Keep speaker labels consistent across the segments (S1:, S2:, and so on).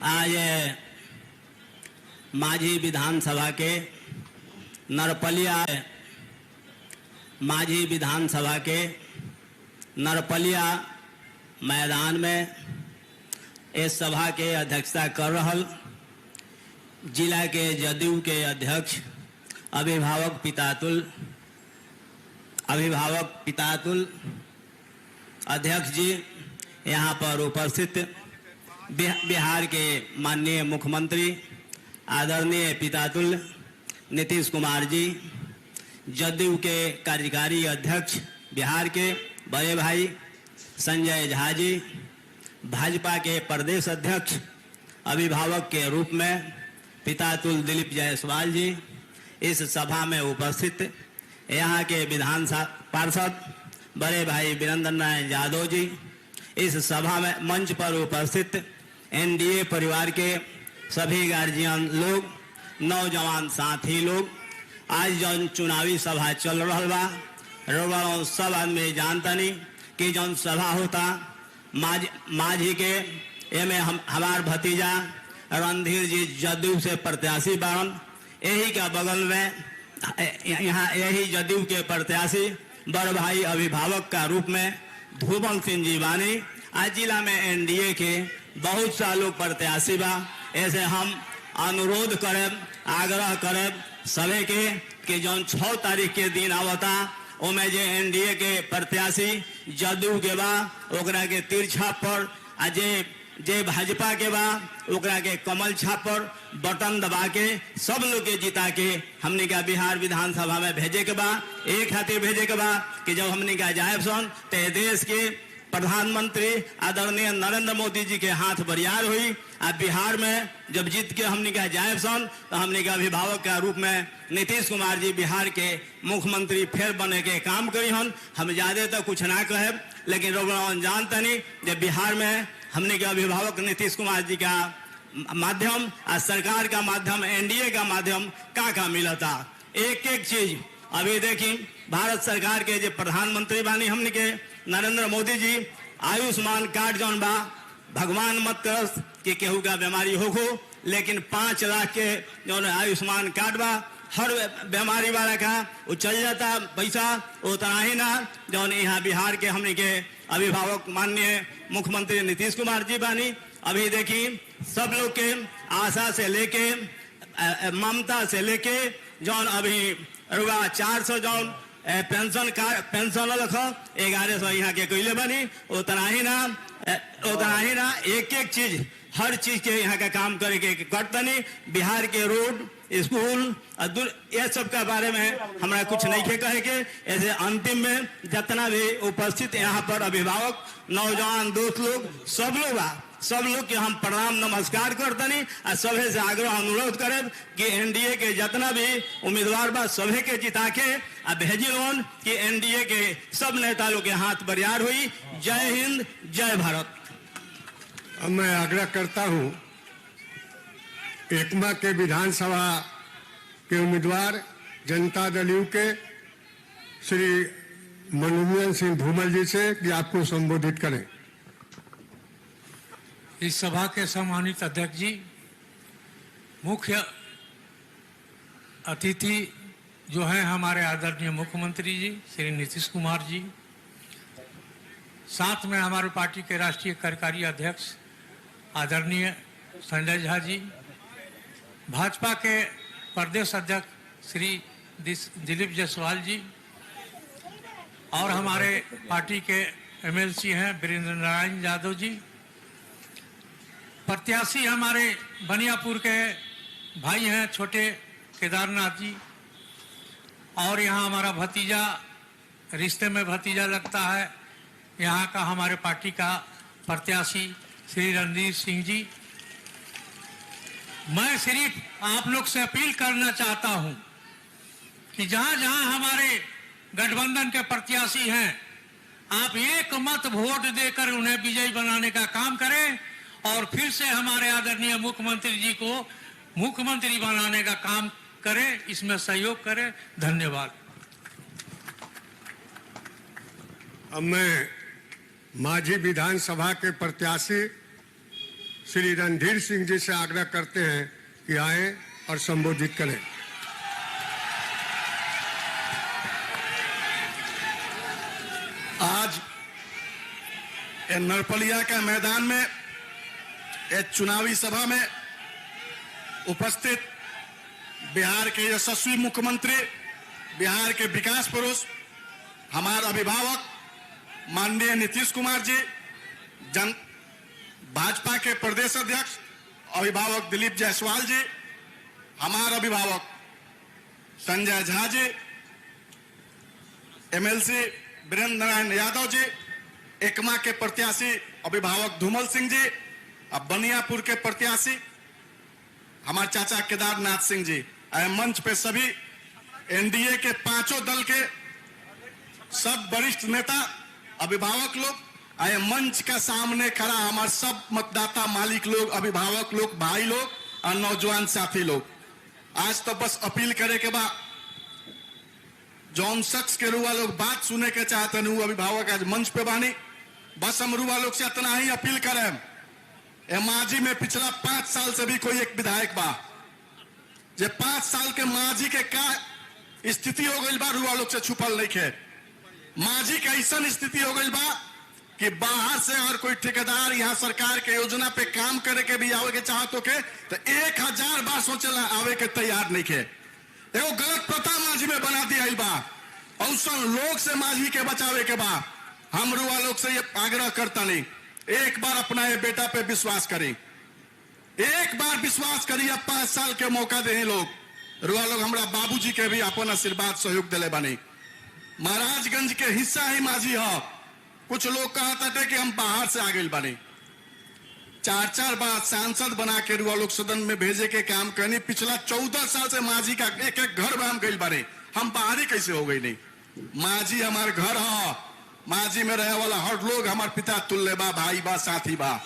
S1: आज माझी विधानसभा के नरपलिया मैदान में इस सभा के अध्यक्षता कर रहल जिला के जदयू के अध्यक्ष अभिभावक पितातुल अध्यक्ष जी, यहाँ पर उपस्थित बिहार के माननीय मुख्यमंत्री आदरणीय पितातुल नीतीश कुमार जी, जदयू के कार्यकारी अध्यक्ष बिहार के बड़े भाई संजय झा जी, भाजपा के प्रदेश अध्यक्ष अभिभावक के रूप में पितातुल दिलीप जायसवाल जी, इस सभा में उपस्थित यहाँ के विधान पार्षद बड़े भाई वीरेंद्र नारायण यादव जी, इस सभा में मंच पर उपस्थित एनडीए परिवार के सभी गार्जियन लोग, नौजवान साथी लोग, आज जौन चुनावी सभा चल रहा बा, रोबड़ों सब आदमी जानता नहीं कि जौन सभा होता माझी के एमे हमार भतीजा रणधीर जी जदयू से प्रत्याशी बारन, यही का बगल में यहाँ यही जदयू के प्रत्याशी बड़ भाई अभिभावक का रूप में धूबल सिंह जी बानी। आज जिला में एनडीए के बहुत सा लोग प्रत्याशी बा। ऐसे हम अनुरोध करें, आग्रह करें सभी के कि जौन 6 तारीख के दिन आवता ओमे जे एनडीए के प्रत्याशी जदयू के बा ओकरा के तीर छाप पर, आ जे भाजपा के बा ओकरा के कमल छाप पर बटन दबा के सब लोग के जिता के हमने का बिहार विधानसभा में भेजे के बा। एक खातिर भेजे के बा कि जब हमने का जायब सन ते देश के प्रधानमंत्री आदरणीय नरेंद्र मोदी जी के हाथ बरियार हुई। अब बिहार में जब जीत के हमने का जायब सन तो हमने का अभिभावक का रूप में नीतीश कुमार जी बिहार के मुख्यमंत्री फिर बने के काम करी हन। हम ज्यादा तो कुछ ना कहे, लेकिन रोगन जानता नहीं जब बिहार में हमने के अभिभावक नीतीश कुमार जी का माध्यम और सरकार का माध्यम एनडीए का माध्यम का मिला था। एक एक चीज अभी देखी भारत सरकार के जो प्रधानमंत्री बानी हमने के नरेंद्र मोदी जी, आयुष्मान कार्ड जौन बा, भगवान मत करस कि केहू का बीमारी होखो, लेकिन 5 लाख के जौन आयुष्मान कार्ड बा हर बीमारी वाला का वो चल जाता पैसा, उतना ही ना जौन यहाँ बिहार के हमने के अभिभावक माननीय मुख्यमंत्री नीतीश कुमार जी बानी। अभी देखी सब लोग के आशा से लेके ममता से लेके जौन अभी 400 जौन पेंशन रख 1100 यहाँ के कैले बनी, उतना ही ना एक एक चीज हर चीज के यहाँ का काम करे के करतनी। बिहार के रोड स्कूल ये सब के बारे में हमारा कुछ नहीं के कहे के। ऐसे अंतिम में जितना भी उपस्थित यहाँ पर अभिभावक नौजवान दोस्त लोग सब लोग के हम प्रणाम नमस्कार करतनी और सभी से आग्रह अनुरोध करें कि एनडीए के जितना भी उम्मीदवार बा सभी के जिता के भेजी लोन कि एनडीए के सब नेता लोग के हाथ बरियार हुई। जय हिंद, जय भारत।
S2: अब मैं आग्रह करता हूं एकमा के विधानसभा के उम्मीदवार जनता दल यू के श्री मनोरंजन सिंह धूमल जी से कि आपको संबोधित करें।
S3: इस सभा के सम्मानित अध्यक्ष जी, मुख्य अतिथि जो हैं हमारे आदरणीय मुख्यमंत्री जी श्री नीतीश कुमार जी, साथ में हमारे पार्टी के राष्ट्रीय कार्यकारी अध्यक्ष आदरणीय संजय झा जी, भाजपा के प्रदेश अध्यक्ष श्री दिलीप जायसवाल जी और हमारे पार्टी के एमएलसी हैं वीरेंद्र नारायण यादव जी, प्रत्याशी हमारे बनियापुर के भाई हैं छोटे केदारनाथ जी, और यहाँ हमारा भतीजा, रिश्ते में भतीजा लगता है, यहाँ का हमारे पार्टी का प्रत्याशी श्री रणधीर सिंह जी। मैं सिर्फ आप लोग से अपील करना चाहता हूँ कि जहाँ जहाँ हमारे गठबंधन के प्रत्याशी हैं, आप एक मत वोट देकर उन्हें विजयी बनाने का काम करें और फिर से हमारे आदरणीय मुख्यमंत्री जी को मुख्यमंत्री बनाने का काम करें, इसमें सहयोग करें। धन्यवाद।
S2: अब मैं माझी विधानसभा के प्रत्याशी श्री रणधीर सिंह जी से आग्रह करते हैं कि आए और संबोधित करें।
S4: आज नरपलिया के मैदान में एक चुनावी सभा में उपस्थित बिहार के यशस्वी मुख्यमंत्री, बिहार के विकास पुरुष, हमारे अभिभावक माननीय नीतीश कुमार जी, भाजपा के प्रदेश अध्यक्ष अभिभावक दिलीप जायसवाल जी, हमारे अभिभावक संजय झा जी, एमएलसी वीरेंद्र नारायण यादव जी, एकमा के प्रत्याशी अभिभावक धूमल सिंह जी, अब बनियापुर के प्रत्याशी हमारे चाचा केदारनाथ सिंह जी, मंच पे सभी एनडीए के पांचों दल के सब वरिष्ठ नेता, अभिभावक लोग, आए मंच का सामने खड़ा हमारे सब मतदाता मालिक लोग, अभिभावक लोग, भाई लोग और नौजवान साथी लोग। आज तो बस अपील करे के बाद जौन शख्स के रुआ लोग बात सुने के चाहते हैं, वो अभिभावक आज मंच पे बानी, बस हम रुआ लोग से इतना ही अपील करें। मांझी में पिछला 5 साल से भी कोई एक विधायक बा जे 5 साल के मांझी के का स्थिति हो गई बा, रुआ लोग से छुपल नहीं है। मांझी का ऐसा स्थिति हो गई बा कि बाहर से अगर कोई ठेकेदार यहाँ सरकार के योजना पे काम करे के भी आवे के चाहतो के तो 1000 बार सोचेला आवे के तैयार नहीं है। एगो गलत प्रथा मांझी में बना दिया बा। औसन लोग से मांझी के बचावे के बा। हम रुआ लोग से ये आग्रह करता नहीं, एक बार अपना ये बेटा पे विश्वास करें, एक बार विश्वास करिए। 5 साल के मौका दे लोग, रुआ लोग हमारा बाबूजी के भी अपन आशीर्वाद सहयोग दिले बनी। महाराजगंज के हिस्सा ही मांझी है। कुछ लोग कहता थे कि हम बाहर से आ गए बने, 4 बार सांसद बना के रुआ लोग सदन में भेजे के काम करनी। पिछला 14 साल से मांझी का एक घर में हम गए बने, हम बाहरी कैसे हो गई नहीं। मांझी हमारे घर है, मांझी में रहे वाला हर लोग हमारे पिता तुल्य बा, भाई बा, साथी बा।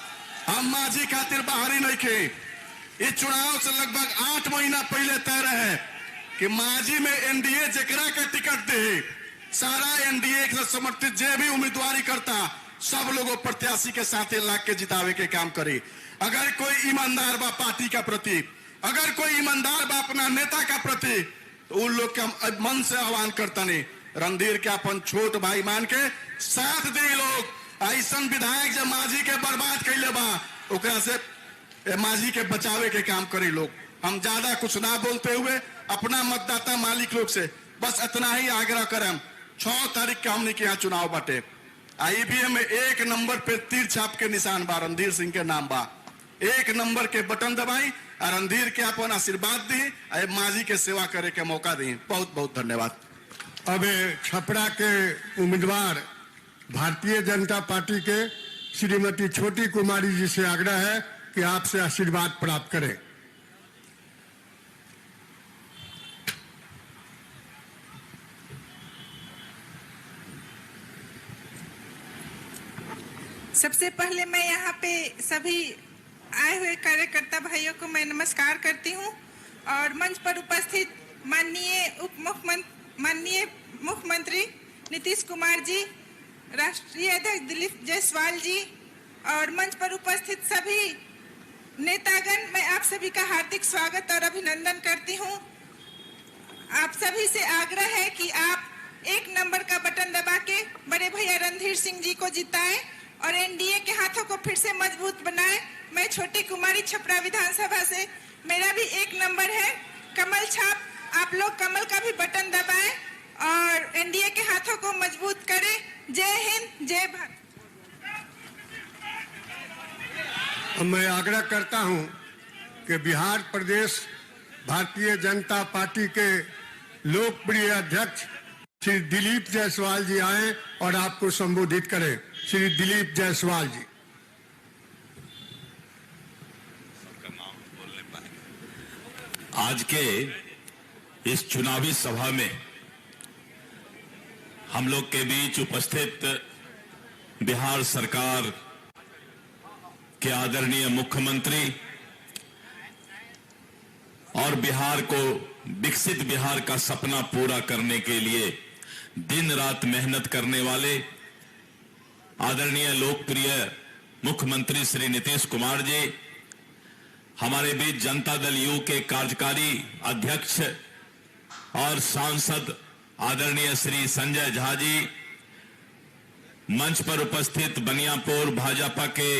S4: हम मांझी खातिर बाहरी नहीं थे। इस चुनाव से लगभग 8 महीना पहले तय रहे कि मांझी में एनडीए जेकरा के टिकट दे, सारा एनडीए के समर्थित जे भी उम्मीदवारी करता सब लोगों प्रत्याशी के साथ लाख के जितावे के काम करे। अगर कोई ईमानदार बा पार्टी का प्रति, अगर कोई ईमानदार बा अपना नेता का प्रति, तो उन लोग का मन से आह्वान करता नहीं, रणधीर के अपन छोट भाई मान के साथ दे। लोग ऐसा विधायक जब मांझी के बर्बाद कैले बा, ओकरा से मांझी के बचावे के काम करे लोग। हम ज्यादा कुछ ना बोलते हुए अपना मतदाता मालिक लोग से बस इतना ही आग्रह करें। 6 तारीख का हमने के यहाँ चुनाव बाटे, ईवीएम में 1 नंबर पे तीर छाप के निशान बा, रणधीर सिंह के नाम बा। 1 नंबर के बटन दबाई और रणधीर के अपन आशीर्वाद दी, मांझी के सेवा करे के मौका दी। बहुत बहुत धन्यवाद।
S2: अब छपरा के उम्मीदवार भारतीय जनता पार्टी के श्रीमती छोटी कुमारी जी से आग्रह है कि आपसे आशीर्वाद प्राप्त करें।
S5: सबसे पहले मैं यहाँ पे सभी आए हुए कार्यकर्ता भाइयों को मैं नमस्कार करती हूँ और मंच पर उपस्थित माननीय मुख्यमंत्री नीतीश कुमार जी, राष्ट्रीय अध्यक्ष दिलीप जायसवाल जी और मंच पर उपस्थित सभी नेतागण, मैं आप सभी का हार्दिक स्वागत और अभिनंदन करती हूँ। आप सभी से आग्रह है कि आप 1 नंबर का बटन दबा के बड़े भैया रणधीर सिंह जी को जिताएं और एनडीए के हाथों को फिर से मजबूत बनाएं। मैं छोटी कुमारी छपरा विधानसभा से, मेरा भी 1 नंबर है कमल छाप। आप लोग कमल का भी बटन दबाएं और एनडीए के हाथों को मजबूत करें। जय हिंद, जय भारत।
S2: मैं आग्रह करता हूं कि बिहार प्रदेश भारतीय जनता पार्टी के लोकप्रिय अध्यक्ष श्री दिलीप जायसवाल जी आए और आपको संबोधित करें। श्री दिलीप जायसवाल जी।
S6: आज के इस चुनावी सभा में हम लोग के बीच उपस्थित बिहार सरकार के आदरणीय मुख्यमंत्री और बिहार को विकसित बिहार का सपना पूरा करने के लिए दिन रात मेहनत करने वाले आदरणीय लोकप्रिय मुख्यमंत्री श्री नीतीश कुमार जी हमारे बीच जनता दल यू के कार्यकारी अध्यक्ष और सांसद आदरणीय श्री संजय झा जी, मंच पर उपस्थित बनियापुर भाजपा के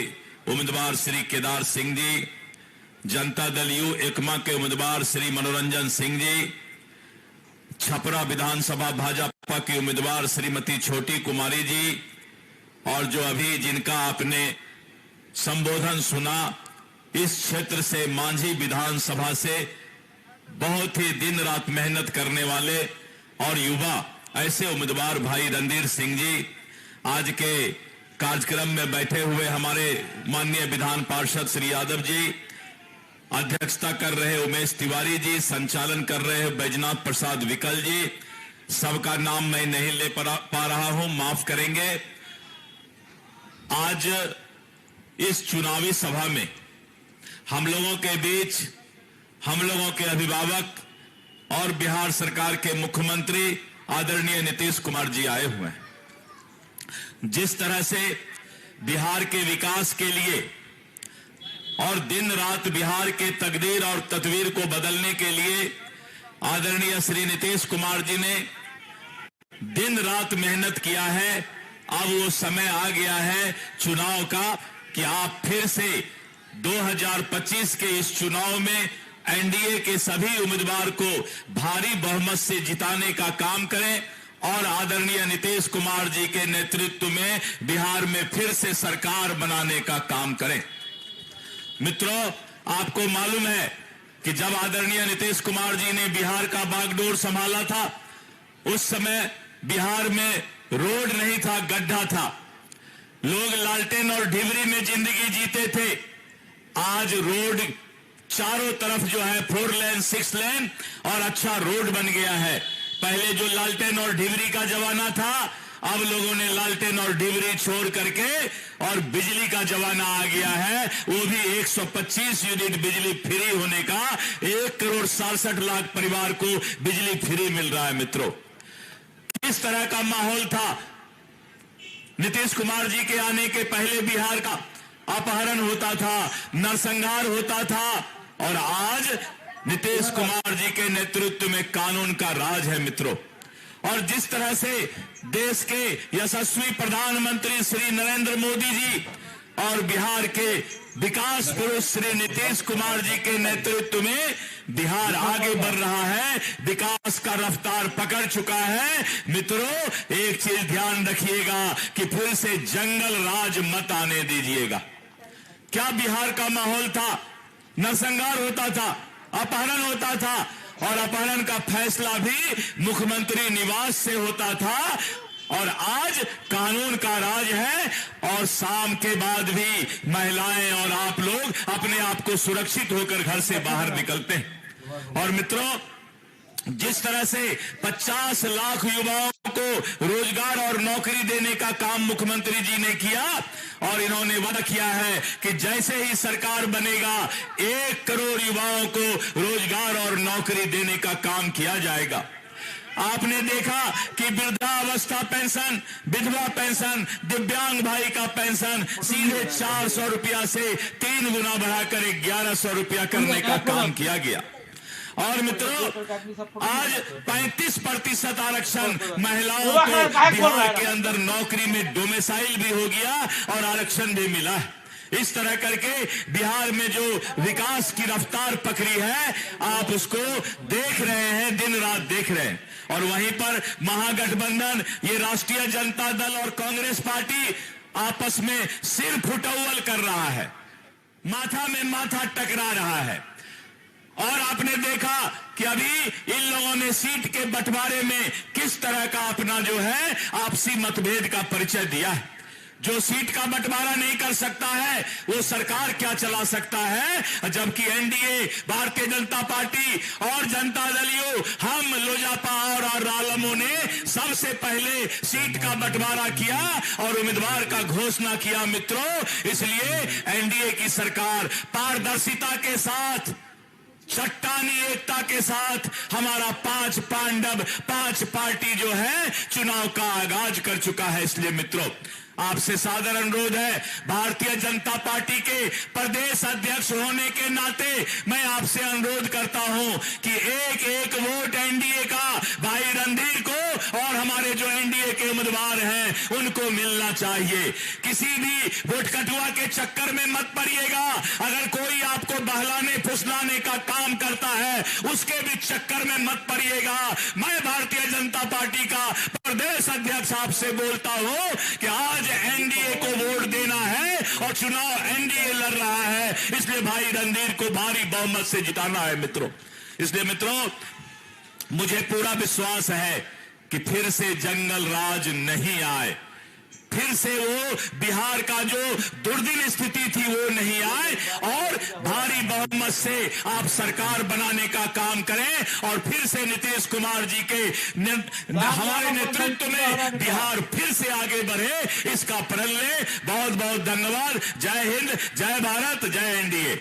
S6: उम्मीदवार श्री केदार सिंह जी, जनता दल यू एकमा के उम्मीदवार श्री मनोरंजन सिंह जी, छपरा विधानसभा भाजपा की उम्मीदवार श्रीमती छोटी कुमारी जी, और जो अभी जिनका आपने संबोधन सुना, इस क्षेत्र से मांझी विधानसभा से बहुत ही दिन रात मेहनत करने वाले और युवा ऐसे उम्मीदवार भाई रणधीर सिंह जी, आज के कार्यक्रम में बैठे हुए हमारे माननीय विधान पार्षद श्री यादव जी, अध्यक्षता कर रहे उमेश तिवारी जी, संचालन कर रहे बैजनाथ प्रसाद विकल जी, सबका नाम मैं नहीं ले पा रहा हूं, माफ करेंगे। आज इस चुनावी सभा में हम लोगों के बीच हम लोगों के अभिभावक और बिहार सरकार के मुख्यमंत्री आदरणीय नीतीश कुमार जी आए हुए हैं। जिस तरह से बिहार के विकास के लिए और दिन रात बिहार के तकदीर और तस्वीर को बदलने के लिए आदरणीय श्री नीतीश कुमार जी ने दिन रात मेहनत किया है, अब वो समय आ गया है चुनाव का कि आप फिर से 2025 के इस चुनाव में एनडीए के सभी उम्मीदवार को भारी बहुमत से जिताने का काम करें और आदरणीय नीतीश कुमार जी के नेतृत्व में बिहार में फिर से सरकार बनाने का काम करें। मित्रों, आपको मालूम है कि जब आदरणीय नीतीश कुमार जी ने बिहार का बागडोर संभाला था, उस समय बिहार में रोड नहीं था, गड्ढा था, लोग लालटेन और ढिबरी में जिंदगी जीते थे। आज रोड चारों तरफ जो है 4 लेन 6 लेन और अच्छा रोड बन गया है। पहले जो लालटेन और ढिबरी का जमाना था, अब लोगों ने लालटेन और ढिबरी छोड़ करके और बिजली का जमाना आ गया है, वो भी 125 यूनिट बिजली फ्री होने का 1,67,00,000 परिवार को बिजली फ्री मिल रहा है। मित्रों, इस तरह का माहौल था नीतीश कुमार जी के आने के पहले। बिहार का अपहरण होता था, नरसंहार होता था, और आज नीतीश कुमार जी के नेतृत्व में कानून का राज है। मित्रों, और जिस तरह से देश के यशस्वी प्रधानमंत्री श्री नरेंद्र मोदी जी और बिहार के विकास पुरुष श्री नीतीश कुमार जी के नेतृत्व में बिहार आगे बढ़ रहा है, विकास का रफ्तार पकड़ चुका है। मित्रों, एक चीज ध्यान रखिएगा कि फिर से जंगल राज मत आने दीजिएगा। क्या बिहार का माहौल था? नरसंहार होता था, अपहरण होता था, और अपहरण का फैसला भी मुख्यमंत्री निवास से होता था, और आज कानून का राज है, और शाम के बाद भी महिलाएं और आप लोग अपने आप को सुरक्षित होकर घर से बाहर निकलते हैं। और मित्रों, जिस तरह से 50 लाख युवाओं को रोजगार और नौकरी देने का काम मुख्यमंत्री जी ने किया, और इन्होंने वादा किया है कि जैसे ही सरकार बनेगा 1 करोड़ युवाओं को रोजगार और नौकरी देने का काम किया जाएगा। आपने देखा कि वृद्धावस्था पेंशन, विधवा पेंशन, दिव्यांग भाई का पेंशन सीधे 400 रुपया से 3 गुना बढ़ाकर 1100 रुपया करने का काम किया गया। और मित्रों, आज 35% आरक्षण महिलाओं को बिहार के अंदर नौकरी में डोमिसाइल भी हो गया और आरक्षण भी मिला है। इस तरह करके बिहार में जो विकास की रफ्तार पकड़ी है, आप उसको देख रहे हैं, दिन रात देख रहे हैं। और वहीं पर महागठबंधन, ये राष्ट्रीय जनता दल और कांग्रेस पार्टी आपस में सिर फुटौल कर रहा है, माथा में माथा टकरा रहा है। और आपने देखा कि अभी इन लोगों ने सीट के बंटवारे में किस तरह का अपना जो है आपसी मतभेद का परिचय दिया है। जो सीट का बंटवारा नहीं कर सकता है, वो सरकार क्या चला सकता है, जबकि एनडीए, भारतीय जनता पार्टी और जनता दल यू, हम लोजपा और रालोमो ने सबसे पहले सीट का बंटवारा किया और उम्मीदवार का घोषणा किया। मित्रों, इसलिए एनडीए की सरकार पारदर्शिता के साथ, चट्टानी एकता के साथ हमारा 5 पांडव, 5 पार्टी जो है चुनाव का आगाज कर चुका है। इसलिए मित्रों, आपसे सादर अनुरोध है, भारतीय जनता पार्टी के प्रदेश अध्यक्ष होने के नाते मैं आपसे अनुरोध करता हूं कि एक एक वोट एनडीए का भाई रणधीर को और हमारे जो एनडीए के उम्मीदवार हैं उनको मिलना चाहिए। किसी भी वोट कटुआ के चक्कर में मत पड़िएगा। अगर कोई आपको बहलाने फुसलाने का काम करता है उसके भी चक्कर में मत पड़िएगा। मैं भारतीय जनता पार्टी का प्रदेश अध्यक्ष आपसे बोलता हूं कि आज एनडीए को वोट देना है और चुनाव एनडीए लड़ रहा है, इसलिए भाई रणधीर को भारी बहुमत से जिताना है मित्रों। इसलिए मित्रों, मुझे पूरा विश्वास है कि फिर से जंगल राज नहीं आए, फिर से वो बिहार का जो दुर्दिन स्थिति थी वो नहीं आए और भारी बहुमत से आप सरकार बनाने का काम करें और फिर से नीतीश कुमार जी के हमारे नेतृत्व में बिहार फिर से आगे बढ़े, इसका प्रण लें। बहुत बहुत धन्यवाद। जय हिंद, जय भारत, जय एनडीए।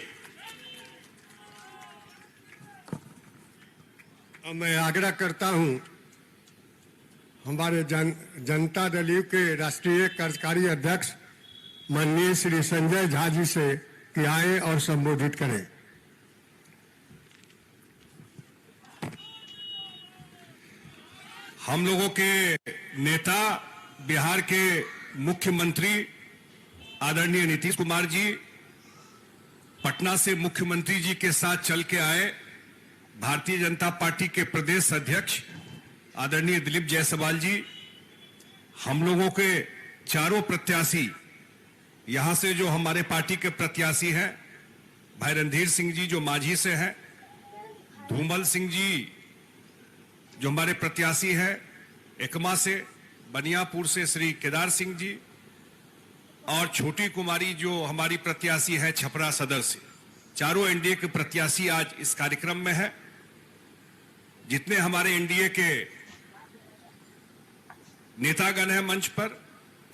S2: मैं आग्रह करता हूं हमारे जनता दल यू के राष्ट्रीय कार्यकारी अध्यक्ष माननीय श्री संजय झा जी से कि आए और संबोधित करें।
S7: हम लोगों के नेता बिहार के मुख्यमंत्री आदरणीय नीतीश कुमार जी पटना से मुख्यमंत्री जी के साथ चल के आए। भारतीय जनता पार्टी के प्रदेश अध्यक्ष आदरणीय दिलीप जायसवाल जी, हम लोगों के चारों प्रत्याशी, यहां से जो हमारे पार्टी के प्रत्याशी हैं भाई रणधीर सिंह जी जो मांझी से हैं, धूमल सिंह जी जो हमारे प्रत्याशी हैं एकमा से, बनियापुर से श्री केदार सिंह जी और छोटी कुमारी जो हमारी प्रत्याशी है छपरा सदर से। चारों एनडीए के प्रत्याशी आज इस कार्यक्रम में है। जितने हमारे एनडीए के नेतागण हैं मंच पर,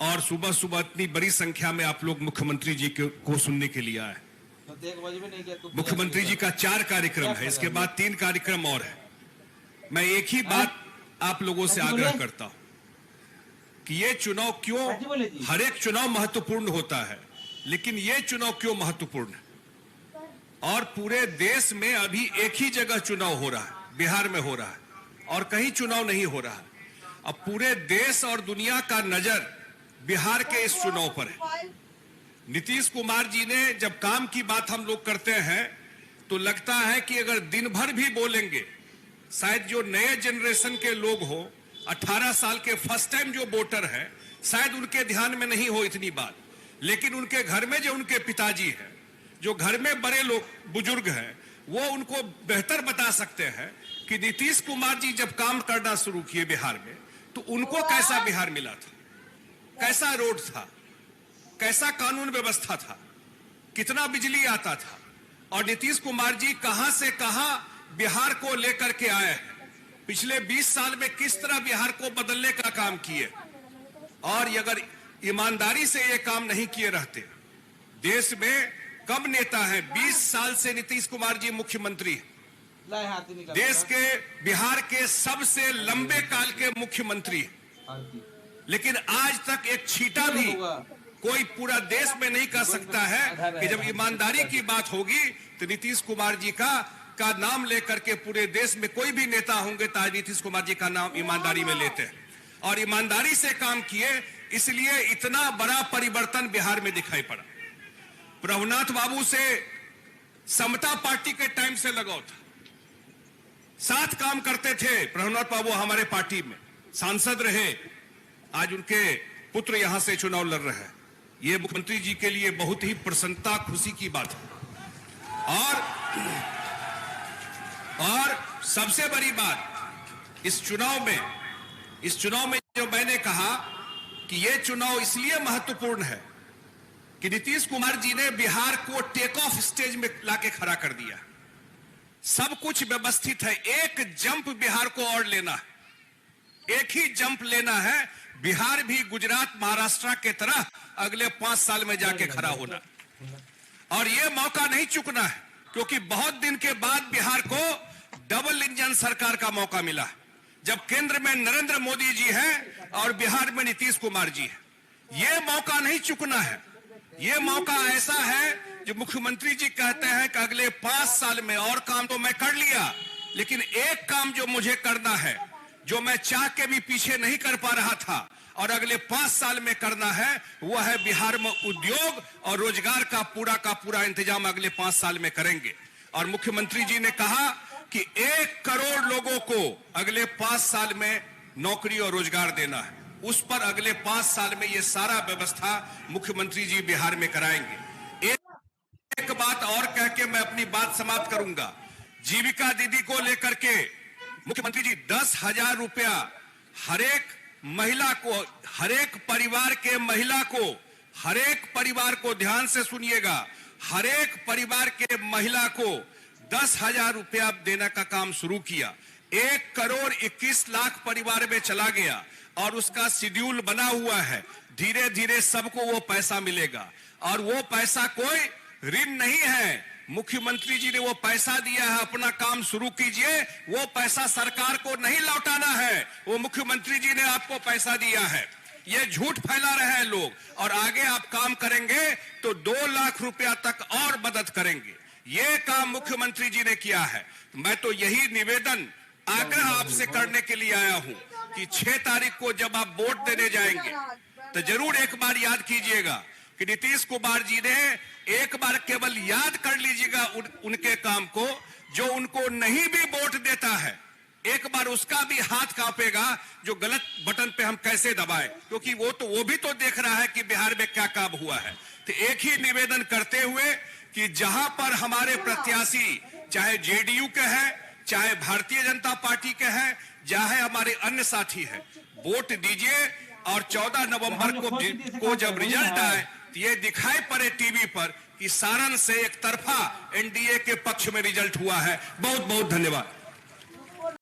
S7: और सुबह सुबह इतनी बड़ी संख्या में आप लोग मुख्यमंत्री जी को सुनने के लिए आए। मुख्यमंत्री जी का 4 कार्यक्रम है, इसके बाद 3 कार्यक्रम और है। मैं एक ही बात आप लोगों से आग्रह करता हूं कि ये चुनाव क्यों, हर एक चुनाव महत्वपूर्ण होता है, लेकिन ये चुनाव क्यों महत्वपूर्ण है? और पूरे देश में अभी एक ही जगह चुनाव हो रहा है, बिहार में हो रहा है, और कहीं चुनाव नहीं हो रहा है। अब पूरे देश और दुनिया का नजर बिहार के इस चुनाव पर है। नीतीश कुमार जी ने जब काम की बात हम लोग करते हैं तो लगता है कि अगर दिन भर भी बोलेंगे, शायद जो नए जनरेशन के लोग हो, 18 साल के फर्स्ट टाइम जो वोटर है, शायद उनके ध्यान में नहीं हो इतनी बात, लेकिन उनके घर में जो उनके पिताजी हैं, जो घर में बड़े लोग बुजुर्ग हैं, वो उनको बेहतर बता सकते हैं कि नीतीश कुमार जी जब काम करना शुरू किए बिहार में तो उनको कैसा बिहार मिला था, कैसा रोड था, कैसा कानून व्यवस्था था, कितना बिजली आता था, और नीतीश कुमार जी कहां से कहां बिहार को लेकर के आए हैं। पिछले 20 साल में किस तरह बिहार को बदलने का काम किए, और अगर ईमानदारी से ये काम नहीं किए रहते, देश में कम नेता हैं, 20 साल से नीतीश कुमार जी मुख्यमंत्री, देश के बिहार के सबसे लंबे काल के मुख्यमंत्री, लेकिन आज तक एक छींटा भी कोई पूरा देश में नहीं कर सकता है कि जब ईमानदारी की बात होगी तो नीतीश कुमार जी का नाम लेकर के पूरे देश में कोई भी नेता होंगे तो आज नीतीश कुमार जी का नाम ईमानदारी में लेते हैं, और ईमानदारी से काम किए, इसलिए इतना बड़ा परिवर्तन बिहार में दिखाई पड़ा। प्रभुनाथ बाबू से समता पार्टी के टाइम से लगाव था, साथ काम करते थे। प्रभुनाथ बाबू हमारे पार्टी में सांसद रहे, आज उनके पुत्र यहां से चुनाव लड़ रहे हैं। ये मुख्यमंत्री जी के लिए बहुत ही प्रसन्नता खुशी की बात है। और सबसे बड़ी बात इस चुनाव में जो मैंने कहा कि ये चुनाव इसलिए महत्वपूर्ण है कि नीतीश कुमार जी ने बिहार को टेक ऑफ स्टेज में लाके खड़ा कर दिया। सब कुछ व्यवस्थित है, एक जंप बिहार को और लेना है, एक ही जंप लेना है, बिहार भी गुजरात महाराष्ट्र के तरह अगले 5 साल में जाके खड़ा होना, और ये मौका नहीं चुकना है, क्योंकि बहुत दिन के बाद बिहार को डबल इंजन सरकार का मौका मिला, जब केंद्र में नरेंद्र मोदी जी हैं और बिहार में नीतीश कुमार जी हैं। ये मौका नहीं चुकना है। ये मौका ऐसा है जो मुख्यमंत्री जी कहते हैं कि अगले 5 साल में, और काम तो मैं कर लिया, लेकिन एक काम जो मुझे करना है, जो मैं चाह के भी पीछे नहीं कर पा रहा था और अगले 5 साल में करना है, वह है बिहार में उद्योग और रोजगार का पूरा इंतजाम अगले 5 साल में करेंगे। और मुख्यमंत्री जी ने कहा कि 1 करोड़ लोगों को अगले 5 साल में नौकरी और रोजगार देना है। उस पर अगले 5 साल में ये सारा व्यवस्था मुख्यमंत्री जी बिहार में कराएंगे। एक बात और कह के मैं अपनी बात समाप्त करूंगा। जीविका दीदी को लेकर के मुख्यमंत्री जी 10,000 रुपया हरेक महिला को, हरेक परिवार के महिला को, हरेक परिवार को ध्यान से सुनिएगा, हरेक परिवार के महिला को 10,000 रुपया देने का काम शुरू किया। 1 करोड़ 21 लाख परिवार में चला गया और उसका शेड्यूल बना हुआ है। धीरे धीरे सबको वो पैसा मिलेगा और वो पैसा कोई ऋण नहीं है। मुख्यमंत्री जी ने वो पैसा दिया है, अपना काम शुरू कीजिए। वो पैसा सरकार को नहीं लौटाना है, वो मुख्यमंत्री जी ने आपको पैसा दिया है। ये झूठ फैला रहे हैं लोग, और आगे आप काम करेंगे तो 2 लाख रुपया तक और मदद करेंगे। ये काम मुख्यमंत्री जी ने किया है। मैं तो यही निवेदन, आग्रह आपसे करने के लिए आया हूं कि 6 तारीख को जब आप वोट देने जाएंगे तो जरूर एक बार याद कीजिएगा कि नीतीश कुमार जी ने, एक बार केवल याद कर लीजिएगा उनके काम को, जो उनको नहीं भी वोट देता है, एक बार उसका भी हाथ कांपेगा जो गलत बटन पे हम कैसे दबाएं, क्योंकि वो भी तो देख रहा है कि बिहार में क्या काम हुआ है। तो एक ही निवेदन करते हुए कि जहां पर हमारे प्रत्याशी चाहे जेडीयू के हैं, चाहे भारतीय जनता पार्टी के हैं, चाहे हमारे अन्य साथी हैं, वोट दीजिए और 14 नवंबर को जब रिजल्ट आए तो ये दिखाई पड़े टीवी पर कि सारण से एक तरफा एनडीए के पक्ष में रिजल्ट हुआ है। बहुत बहुत धन्यवाद।